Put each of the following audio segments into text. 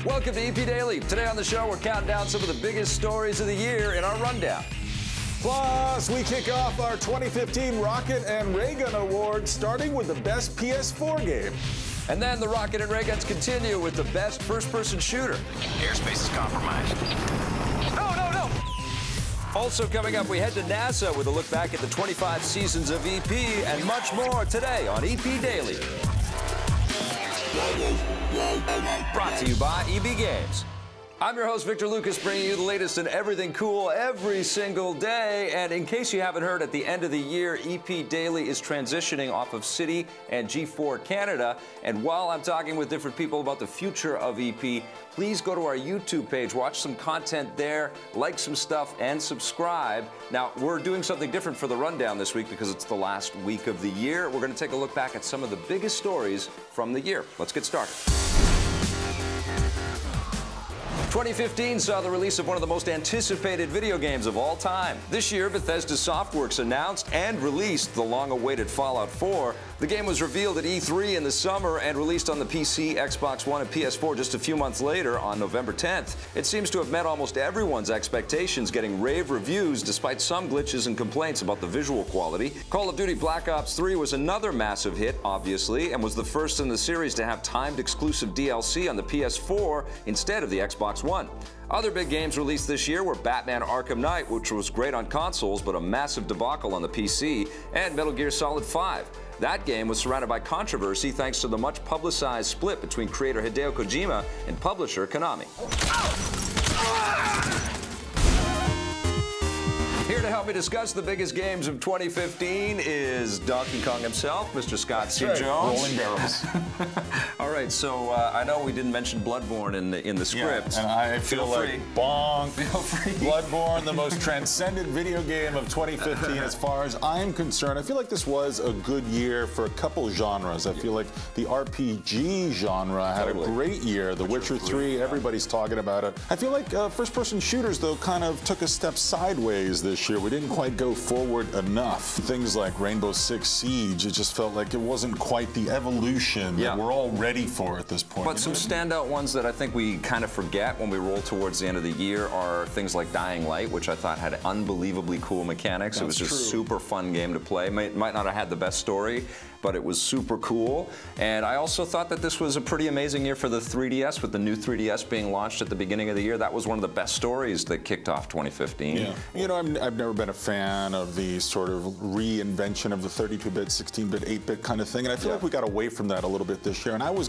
Welcome to EP Daily. Today on the show, we're counting down some of the biggest stories of the year in our rundown. Plus, we kick off our 2015 Rocket and Ray Gun Awards, starting with the best PS4 game. And then the Rocket and Ray Guns continue with the best first-person shooter. Airspace is compromised. No! Also coming up, we head to NASA with a look back at the 25 seasons of EP and much more today on EP Daily. Brought to you by EB Games. I'm your host, Victor Lucas, bringing you the latest in everything cool every single day. And in case you haven't heard, at the end of the year, EP Daily is transitioning off of City and G4 Canada. And while I'm talking with different people about the future of EP, please go to our YouTube page, watch some content there, like some stuff, and subscribe. Now, we're doing something different for the rundown this week because it's the last week of the year. We're going to take a look back at some of the biggest stories from the year. Let's get started. 2015 saw the release of one of the most anticipated video games of all time. This year, Bethesda Softworks announced and released the long-awaited Fallout 4. The game was revealed at E3 in the summer and released on the PC, Xbox One, and PS4 just a few months later on November 10th. It seems to have met almost everyone's expectations, getting rave reviews despite some glitches and complaints about the visual quality. Call of Duty Black Ops 3 was another massive hit, obviously, and was the first in the series to have timed exclusive DLC on the PS4 instead of the Xbox One. Other big games released this year were Batman Arkham Knight, which was great on consoles but a massive debacle on the PC, and Metal Gear Solid 5. That game was surrounded by controversy thanks to the much publicized split between creator Hideo Kojima and publisher Konami. Here to help me discuss the biggest games of 2015 is Donkey Kong himself, Mr. Scott C. Jones. Rolling barrels. All right, so I know we didn't mention Bloodborne in the script. Yeah, and I feel like free. bonk. Feel free. Bloodborne, the most transcendent video game of 2015 as far as I'm concerned. I feel like this was a good year for a couple genres. I feel like the RPG genre had a great year. The Witcher 3, everybody's talking about it. I feel like first-person shooters, though, kind of took a step sideways this year. We didn't quite go forward enough. Things like Rainbow Six Siege, it just felt like it wasn't quite the evolution that we're all ready for at this point. But some standout ones that I think we kind of forget when we roll towards the end of the year are things like Dying Light, which I thought had unbelievably cool mechanics. It was just a super fun game to play. Might not have had the best story, but it was super cool. And I also thought that this was a pretty amazing year for the 3DS, with the new 3DS being launched at the beginning of the year. That was one of the best stories that kicked off 2015. Yeah. You know, I've never been a fan of the sort of reinvention of the 32-bit, 16-bit, 8-bit kind of thing, and I feel like we got away from that a little bit this year, and I was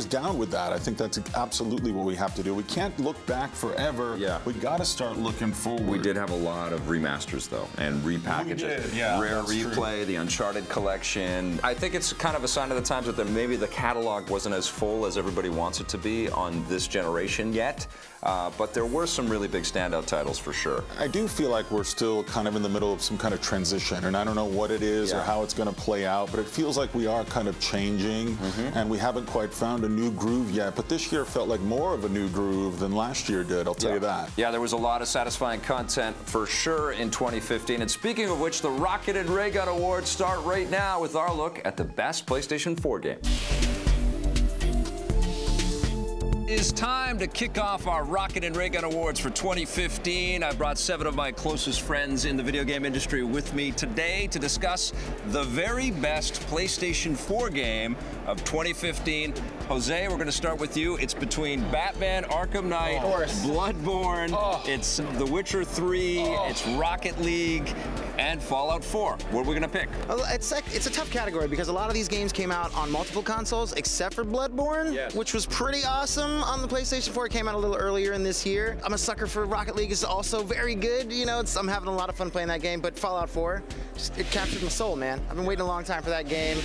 down with that. I think that's absolutely what we have to do. We can't look back forever. Yeah. We got to start looking forward. We did have a lot of remasters, though, and repackages. Rare Replay, the Uncharted collection. I think it's kind of a sign of the times that maybe the catalog wasn't as full as everybody wants it to be on this generation yet, but there were some really big standout titles for sure. I do feel like we're still kind of in the middle of some kind of transition, and I don't know what it is or how it's going to play out, but it feels like we are kind of changing, and we haven't quite found a new groove yet, but this year felt like more of a new groove than last year did, I'll tell you that. Yeah, there was a lot of satisfying content for sure in 2015, and speaking of which, the Rocket and Ray Gun Awards start right now with our look at the best PlayStation 4 game. It's time to kick off our Rocket and Ray Gun Awards for 2015. I brought 7 of my closest friends in the video game industry with me today to discuss the very best PlayStation 4 game of 2015. Jose, we're going to start with you. It's between Batman Arkham Knight, Bloodborne, it's The Witcher 3, it's Rocket League, and Fallout 4. What are we going to pick? Well, it's a tough category because a lot of these games came out on multiple consoles, except for Bloodborne, which was pretty awesome on the PlayStation 4. It came out a little earlier in this year. I'm a sucker for Rocket League. It's also very good. You know, I'm having a lot of fun playing that game, but Fallout 4, it captured my soul, man. I've been waiting a long time for that game.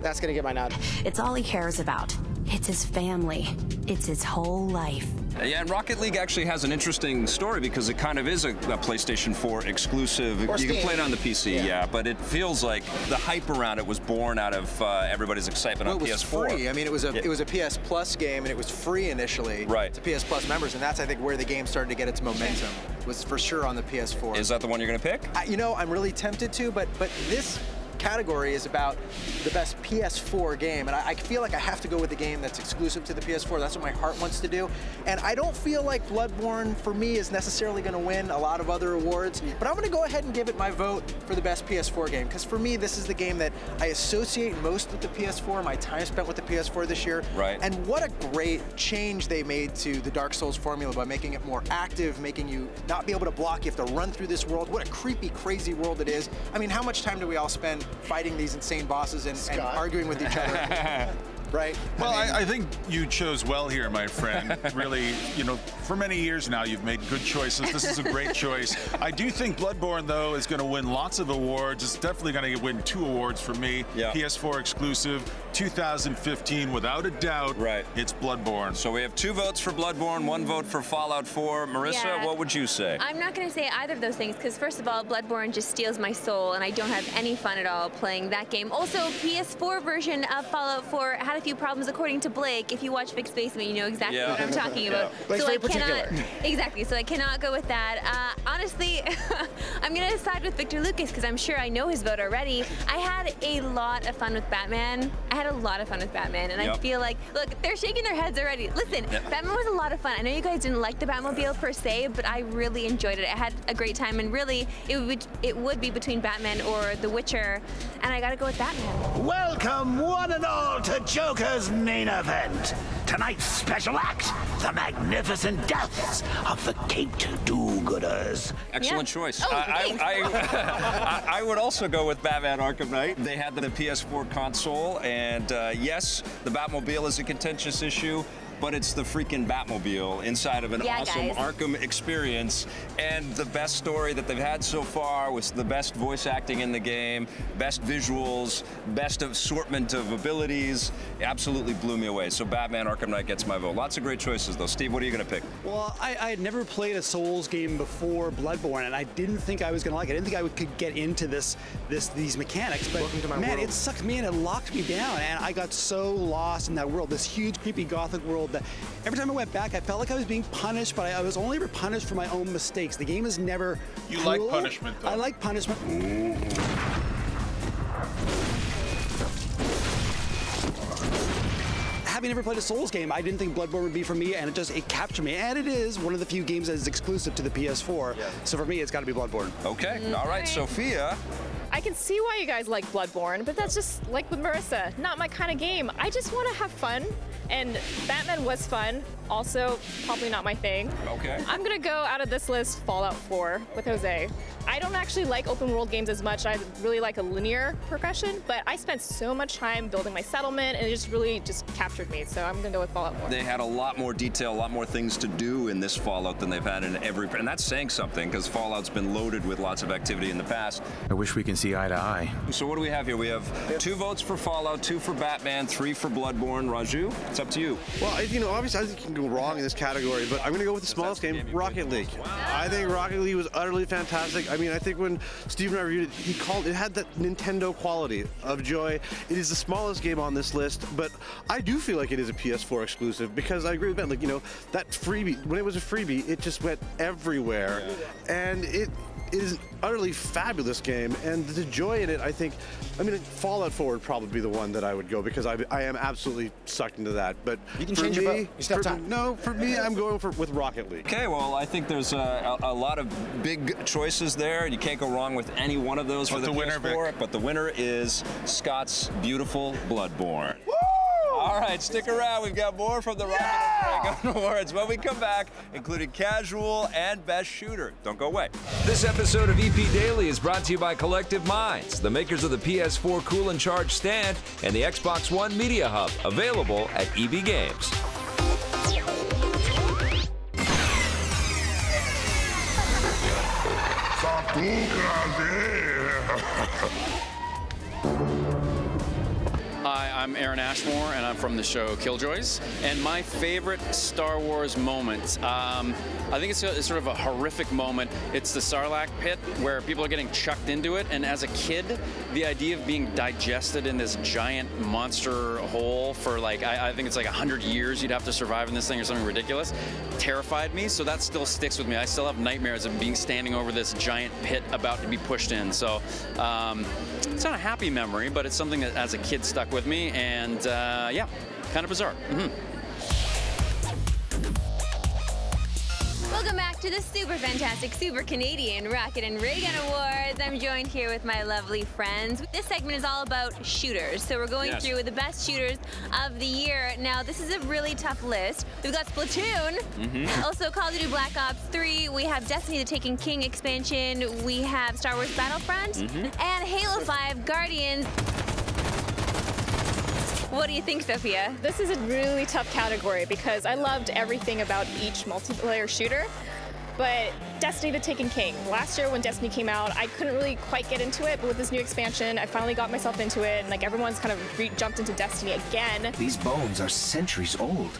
That's gonna get my nod. It's all he cares about. It's his family. It's his whole life. Yeah, and Rocket League actually has an interesting story because it kind of is a PlayStation 4 exclusive. You can play it on the PC, but it feels like the hype around it was born out of everybody's excitement on PS4. It was free. I mean, it was a PS Plus game, and it was free initially to PS Plus members, and that's, I think, where the game started to get its momentum, was for sure on the PS4. Is that the one you're going to pick? You know, I'm really tempted to, but this category is about the best PS4 game, and I feel like I have to go with the game that's exclusive to the PS4. That's what my heart wants to do. And I don't feel like Bloodborne, for me, is necessarily going to win a lot of other awards, but I'm going to go ahead and give it my vote for the best PS4 game, because for me, this is the game that I associate most with the PS4, my time spent with the PS4 this year. Right. And what a great change they made to the Dark Souls formula by making it more active, making you not be able to block, you have to run through this world. What a creepy, crazy world it is. I mean, how much time do we all spend fighting these insane bosses and arguing with each other? Right? Well, I think you chose well here, my friend. Really, you know, for many years now, you've made good choices. This is a great choice. I do think Bloodborne, though, is going to win lots of awards. It's definitely going to win 2 awards for me. Yeah. PS4 exclusive, 2015, without a doubt. Right. It's Bloodborne. So we have 2 votes for Bloodborne, 1 vote for Fallout 4. Marissa, what would you say? I'm not going to say either of those things because, first of all, Bloodborne just steals my soul, and I don't have any fun at all playing that game. Also, PS4 version of Fallout 4 had a few problems, according to Blake. If you watch Vic's Basement, you know exactly what I'm talking about. Blake's very particular. Exactly, so I cannot go with that. Honestly, I'm going to side with Victor Lucas because I'm sure I know his vote already. I had a lot of fun with Batman. And I feel like, look, they're shaking their heads already. Listen, Batman was a lot of fun. I know you guys didn't like the Batmobile per se, but I really enjoyed it. I had a great time, and really, it would be between Batman or The Witcher, and I gotta go with Batman. Welcome, one and all, to Joker's main event. Tonight's special act, the magnificent deaths of the Caped Do-Gooders. Excellent choice. Oh, thanks. I would also go with Batman Arkham Knight. They had the PS4 console, and yes, the Batmobile is a contentious issue, but it's the freaking Batmobile inside of an awesome Arkham experience. And the best story that they've had so far was the best voice acting in the game, best visuals, best assortment of abilities. It absolutely blew me away. So Batman Arkham Knight gets my vote. Lots of great choices, though. Steve, what are you going to pick? Well, I had never played a Souls game before Bloodborne, and I didn't think I was going to like it. I didn't think I could get into these mechanics. But man, it sucked me in. It locked me down, and I got so lost in that world, this huge, creepy, gothic world. That every time I went back, I felt like I was being punished, but I was only ever punished for my own mistakes. The game is never You cruel. like punishment, though. I like punishment. Having never played a Souls game, I didn't think Bloodborne would be for me, and it captured me. And it is one of the few games that is exclusive to the PS4. Yeah. So for me, it's got to be Bloodborne. Okay. All right, Sophia. I can see why you guys like Bloodborne, but that's just like with Marissa, not my kind of game. I just want to have fun, and Batman was fun. Also, probably not my thing. Okay. I'm gonna go out of this list Fallout 4 with Jose. I don't actually like open world games as much. I really like a linear progression, but I spent so much time building my settlement, and it just really captured me. So I'm gonna go with Fallout 4. They had a lot more detail, a lot more things to do in this Fallout than they've had in every, and that's saying something because Fallout's been loaded with lots of activity in the past. I wish we can see eye to eye. So what do we have here? We have 2 votes for Fallout, 2 for Batman, 3 for Bloodborne. Raju, it's up to you. Well, you know, obviously I think you can go wrong in this category, but I'm going to go with the smallest game, Rocket League. Wow. I think Rocket League was utterly fantastic. I mean, I think when Steve and I reviewed it, it had that Nintendo quality of joy. It is the smallest game on this list, but I do feel like it is a PS4 exclusive because I agree with Ben. Like, you know, that freebie, when it was a freebie, it just went everywhere. Yeah. And it is an utterly fabulous game, and the joy in it, I think, I mean, Fallout 4 would probably be the one that I would go because I am absolutely sucked into that. But you can change your vote. You still have time. No, for me, I'm going with Rocket League. Okay, well, I think there's a lot of big choices there, and you can't go wrong with any one of those for the PS4. But the winner is Scott's beautiful Bloodborne. Woo! All right, stick around. We've got more from the Rocket and Dragon Awards when we come back, including Casual and Best Shooter. Don't go away. This episode of EP Daily is brought to you by Collective Minds, the makers of the PS4 Cool and Charge stand and the Xbox One Media Hub, available at EB Games. Hi, I'm Aaron Ashmore, and I'm from the show Killjoys. And my favorite Star Wars moment I think it's sort of a horrific moment. It's the Sarlacc pit where people are getting chucked into it, and as a kid, the idea of being digested in this giant monster hole for like, I think it's like 100 years you'd have to survive in this thing or something ridiculous, terrified me, so that still sticks with me. I still have nightmares of being standing over this giant pit about to be pushed in, so it's not a happy memory, but it's something that as a kid stuck with me, and yeah, kind of bizarre. Welcome back to the super fantastic, super Canadian Rocket and Ray Gun Awards. I'm joined here with my lovely friends. This segment is all about shooters. So we're going through the best shooters of the year. Now, this is a really tough list. We've got Splatoon, also Call of Duty Black Ops 3. We have Destiny the Taken King expansion. We have Star Wars Battlefront and Halo 5 Guardians. What do you think, Sophia? This is a really tough category because I loved everything about each multiplayer shooter. But Destiny the Taken King. Last year when Destiny came out, I couldn't really quite get into it, but with this new expansion, I finally got myself into it, and like everyone's kind of jumped into Destiny again. These bones are centuries old.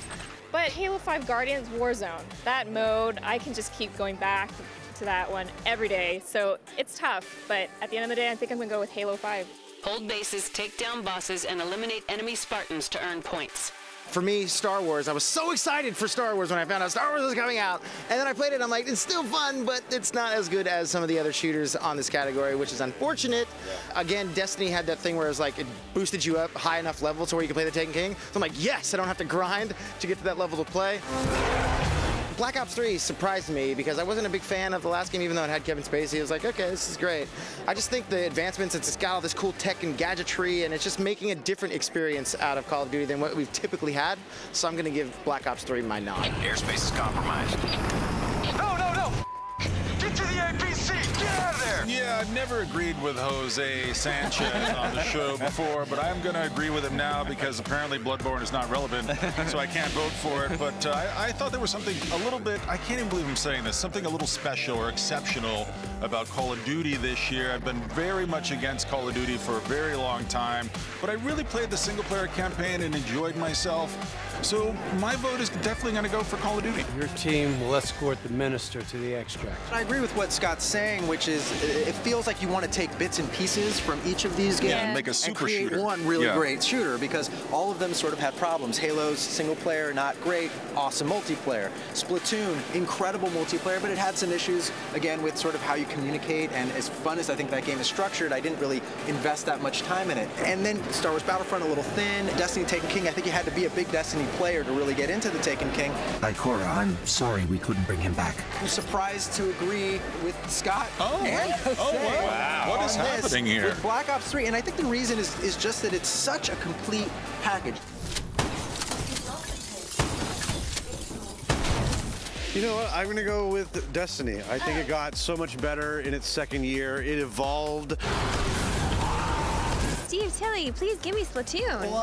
But Halo 5 Guardians Warzone, that mode, I can just keep going back to that one every day. So it's tough, but at the end of the day, I think I'm gonna go with Halo 5. Hold bases, take down bosses, and eliminate enemy Spartans to earn points. For me, Star Wars, I was so excited for Star Wars when I found out Star Wars was coming out. And then I played it, I'm like, it's still fun, but it's not as good as some of the other shooters on this category, which is unfortunate. Again, Destiny had that thing where it was like, it boosted you up high enough level to where you could play the Taken King. So I'm like, yes, I don't have to grind to get to that level to play. Black Ops 3 surprised me because I wasn't a big fan of the last game, even though it had Kevin Spacey. I was like, okay, this is great. I just think the advancements, it's got all this cool tech and gadgetry, and it's just making a different experience out of Call of Duty than what we've typically had. So I'm going to give Black Ops 3 my nod. Airspace is compromised. No, no, no! Get to the APC! Get out of there! Yeah, I've never agreed with Jose Sanchez on the show before, but I'm going to agree with him now because apparently Bloodborne is not relevant, so I can't vote for it. But I thought there was something a little bit, I can't even believe I'm saying this, something a little special or exceptional about Call of Duty this year. I've been very much against Call of Duty for a very long time, but I really played the single-player campaign and enjoyed myself. So my vote is definitely going to go for Call of Duty. Your team will escort the minister to the extract. I agree with what Scott's saying, which is it feels like you want to take bits and pieces from each of these games and make a super create shooter. One really great shooter, because all of them sort of have problems. Halo's single player, not great, awesome multiplayer. Splatoon, incredible multiplayer, but it had some issues, again, with sort of how you communicate, and as fun as I think that game is structured, I didn't really invest that much time in it. And then Star Wars Battlefront, a little thin. Destiny Taken King, I think you had to be a big Destiny player to really get into the Taken King. Ikora, I'm sorry we couldn't bring him back. I'm surprised to agree with Scott and Jose wow. What is happening here? With Black Ops 3, and I think the reason is just that it's such a complete package. You know what? I'm going to go with Destiny. I think it got so much better in its second year. It evolved. Steve Tilley, please give me Splatoon. Well,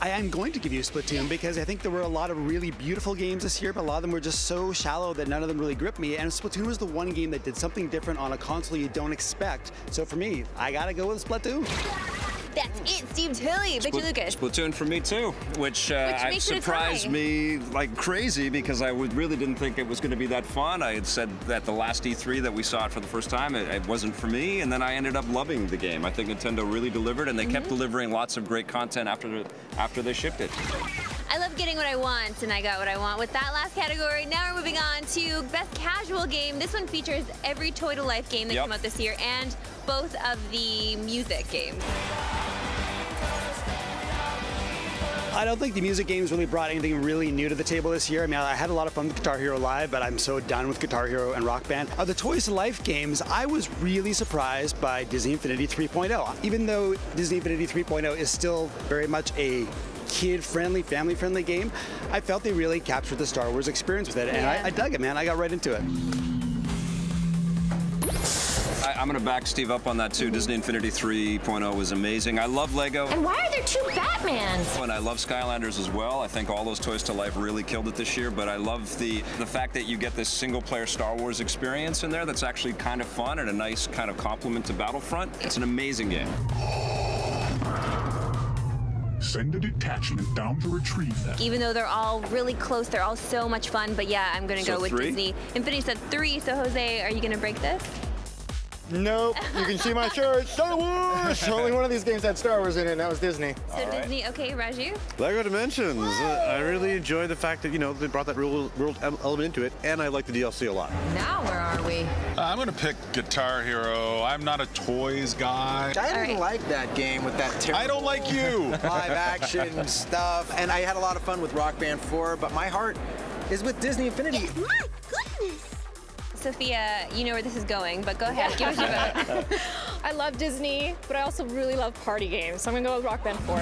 I am going to give you Splatoon because I think there were a lot of really beautiful games this year, but a lot of them were just so shallow that none of them really gripped me. And Splatoon was the one game that did something different on a console you don't expect. So for me, I gotta go with Splatoon. That's it, Steve Tilley. Victor Lucas. Splatoon for me too, which surprised me like crazy because I really didn't think it was going to be that fun. I had said that the last E3 that we saw it for the first time, it wasn't for me, and then I ended up loving the game. I think Nintendo really delivered, and they kept delivering lots of great content after they shipped it. I love getting what I want, and I got what I want with that last category. Now we're moving on to Best Casual Game. This one features every Toy to Life game that came out this year and both of the music games. I don't think the music games really brought anything really new to the table this year. I mean, I had a lot of fun with Guitar Hero Live, but I'm so done with Guitar Hero and Rock Band. Of the Toys to Life games, I was really surprised by Disney Infinity 3.0. Even though Disney Infinity 3.0 is still very much a kid-friendly, family-friendly game, I felt they really captured the Star Wars experience with it, and I dug it, man. I got right into it. I'm going to back Steve up on that too. Disney Infinity 3.0 was amazing. I love Lego. And why are there two Batmans? And I love Skylanders as well. I think all those Toys to Life really killed it this year, but I love the fact that you get this single-player Star Wars experience in there that's actually kind of fun and a nice kind of compliment to Battlefront. It's an amazing game. Send a detachment down to retrieve them. Even though they're all really close, they're all so much fun. But yeah, I'm going to go with 3? Disney. Infinity said 3. So Jose, are you going to break this? Nope. You can see my shirt. Star Wars! Only one of these games had Star Wars in it, and that was Disney. So Disney, okay, Raju? Lego Dimensions. I really enjoy the fact that, they brought that world element into it, and I like the DLC a lot. Now where are we? I'm going to pick Guitar Hero. I'm not a toys guy. I didn't like that game with that terrible I don't like you. live action stuff, and I had a lot of fun with Rock Band 4, but my heart is with Disney Infinity. My goodness! Sophia, you know where this is going, but go ahead, give us your vote. I love Disney, but I also really love party games, so I'm gonna go with Rock Band 4.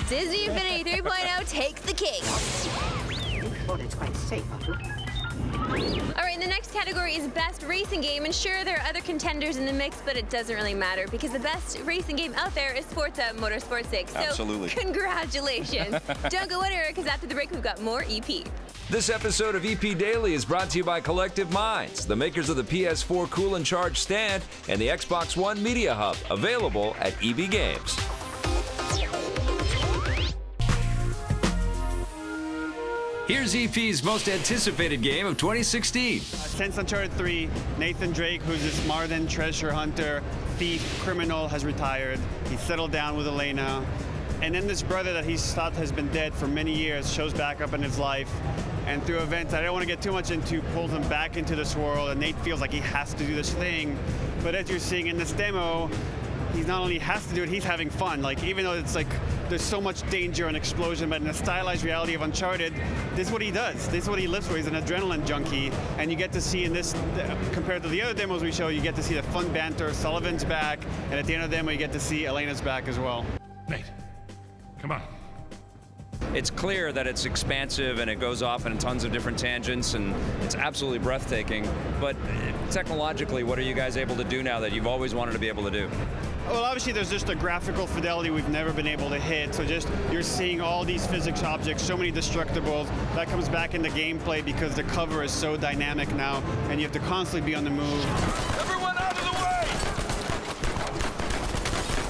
Disney Infinity 3.0 takes the cake. It's quite safe. All right, the next category is Best Racing Game, and sure, there are other contenders in the mix, but it doesn't really matter because the best racing game out there is Forza Motorsport 6. So Absolutely. Congratulations. Don't go anywhere because after the break, we've got more EP. This episode of EP Daily is brought to you by Collective Minds, the makers of the PS4 Cool and Charge stand and the Xbox One Media Hub, available at EB Games. Here's EP's most anticipated game of 2016. Since Uncharted 3, Nathan Drake, who's this modern treasure hunter, thief, criminal, has retired. He's settled down with Elena. And then this brother that he's thought has been dead for many years shows back up in his life. And through events that I don't want to get too much into, pulls him back into this world. And Nate feels like he has to do this thing. But as you're seeing in this demo, he not only has to do it, he's having fun. Like, even though it's like there's so much danger and explosion, but in the stylized reality of Uncharted, this is what he does. This is what he lives for. He's an adrenaline junkie. And you get to see in this, compared to the other demos we show, you get to see the fun banter. Sullivan's back. And at the end of the demo, you get to see Elena's back as well. Nate, come on. It's clear that it's expansive and it goes off in tons of different tangents and it's absolutely breathtaking. But technologically, what are you guys able to do now that you've always wanted to be able to do? Well, obviously there's just a graphical fidelity we've never been able to hit. So just you're seeing all these physics objects, so many destructibles. That comes back in the gameplay because the cover is so dynamic now and you have to constantly be on the move. Everyone out of the way!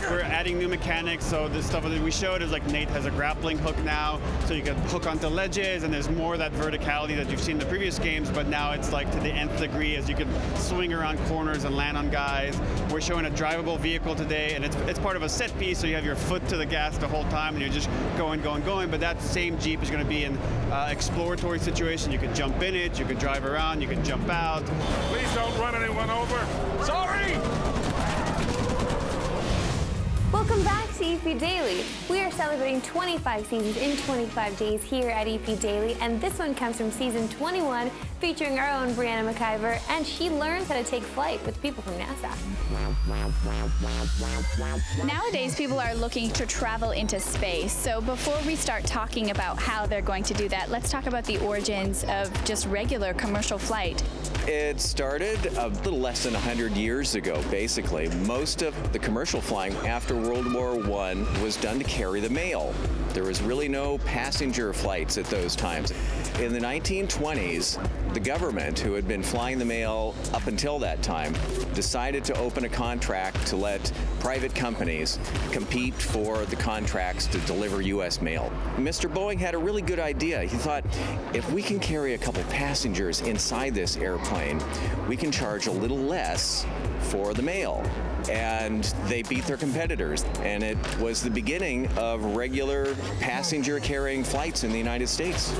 We're adding new mechanics, so the stuff that we showed is like Nate has a grappling hook now, so you can hook onto ledges, and there's more of that verticality that you've seen in the previous games, but now it's like to the nth degree as you can swing around corners and land on guys. We're showing a drivable vehicle today, and it's part of a set piece, so you have your foot to the gas the whole time, and you're just going, but that same Jeep is going to be in exploratory situation. You can jump in it, you can drive around, you can jump out. Please don't run anyone over. Sorry! Welcome back to EP Daily. We are celebrating 25 seasons in 25 days here at EP Daily, and this one comes from season 21, featuring our own Brianna McIver, and she learns how to take flight with people from NASA. Nowadays, people are looking to travel into space. So before we start talking about how they're going to do that, let's talk about the origins of just regular commercial flight. It started a little less than 100 years ago, basically. Most of the commercial flying after World War I was done to carry the mail. There was really no passenger flights at those times. In the 1920s, the government, who had been flying the mail up until that time, decided to open a contract to let private companies compete for the contracts to deliver U.S. mail. Mr. Boeing had a really good idea. He thought, if we can carry a couple passengers inside this airplane, we can charge a little less for the mail. And they beat their competitors. And it was the beginning of regular passenger-carrying flights in the United States.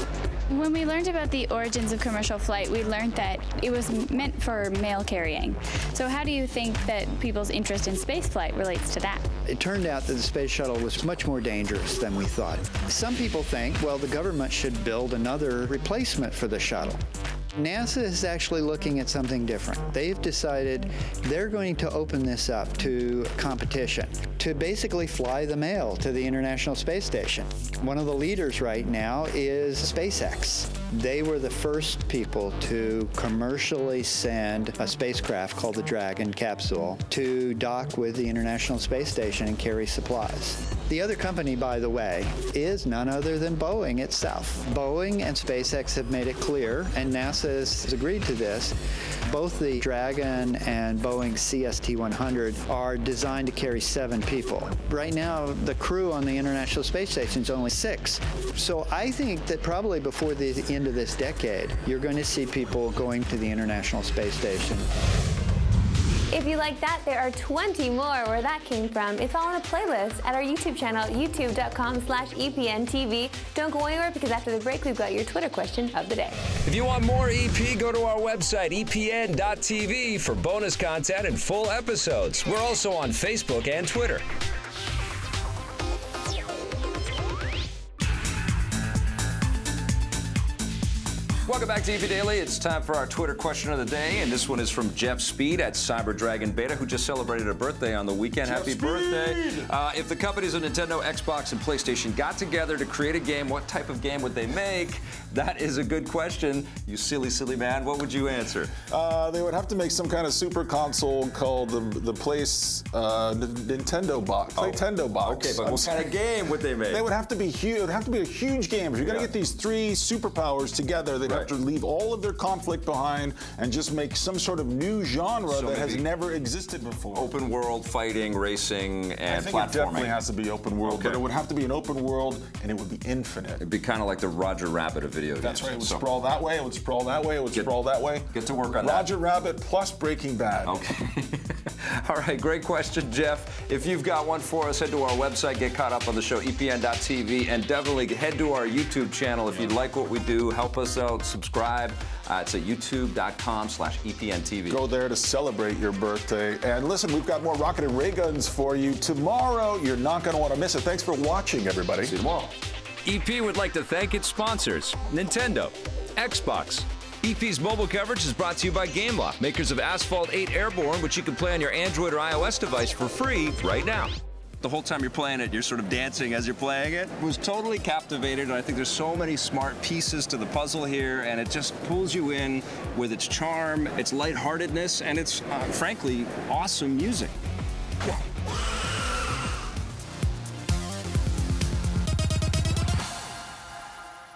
When we learned about the origins of commercial flight, we learned that it was meant for mail carrying. So how do you think that people's interest in spaceflight relates to that? It turned out that the space shuttle was much more dangerous than we thought. Some people think, well, the government should build another replacement for the shuttle. NASA is actually looking at something different. They've decided they're going to open this up to competition, to basically fly the mail to the International Space Station. One of the leaders right now is SpaceX. They were the first people to commercially send a spacecraft called the Dragon capsule to dock with the International Space Station and carry supplies. The other company, by the way, is none other than Boeing itself. Boeing and SpaceX have made it clear, and NASA has agreed to this. Both the Dragon and Boeing CST-100 are designed to carry 7 people. Right now, the crew on the International Space Station is only 6. So I think that probably before the end of this decade, you're going to see people going to the International Space Station. If you like that, there are 20 more where that came from. It's all on a playlist at our YouTube channel, youtube.com/EPNTV. Don't go anywhere because after the break, we've got your Twitter question of the day. If you want more EP, go to our website, epn.tv, for bonus content and full episodes. We're also on Facebook and Twitter. Welcome back to EP Daily. It's time for our Twitter question of the day, and this one is from Jeff Speed at Cyber Dragon Beta, who just celebrated a birthday on the weekend. Happy birthday. If the companies of Nintendo, Xbox, and PlayStation got together to create a game, what type of game would they make? That is a good question. You silly, silly man. What would you answer? They would have to make some kind of super console called the Nintendo box. Playtendo box. Okay, but what kind of game would they make? They would have to be huge. It would have to be a huge game. If you're going to get these 3 superpowers together, they'd have to leave all of their conflict behind and just make some sort of new genre that has never existed before. Open world, fighting, racing, and I think platforming. It definitely has to be open world, but it would have to be an open world, and it would be infinite. It'd be kind of like the Roger Rabbit of video games. That's right. It would sprawl that way. It would sprawl that way. It would sprawl that way. Get to work on that. Roger Rabbit plus Breaking Bad. Okay. All right. Great question, Jeff. If you've got one for us, head to our website, get caught up on the show, epn.tv, and definitely head to our YouTube channel if you like what we do. Help us out. Subscribe. It's at youtube.com/EPNTV. Go there to celebrate your birthday. And listen, we've got more rocket and ray guns for you tomorrow. You're not going to want to miss it. Thanks for watching, everybody. See you tomorrow. EP would like to thank its sponsors, Nintendo, Xbox. EP's mobile coverage is brought to you by Gameloft, makers of Asphalt 8 Airborne, which you can play on your Android or iOS device for free right now. The whole time you're playing it, you're sort of dancing as you're playing it. Was totally captivated, and I think there's so many smart pieces to the puzzle here, and it just pulls you in with its charm, its lightheartedness, and its, frankly, awesome music.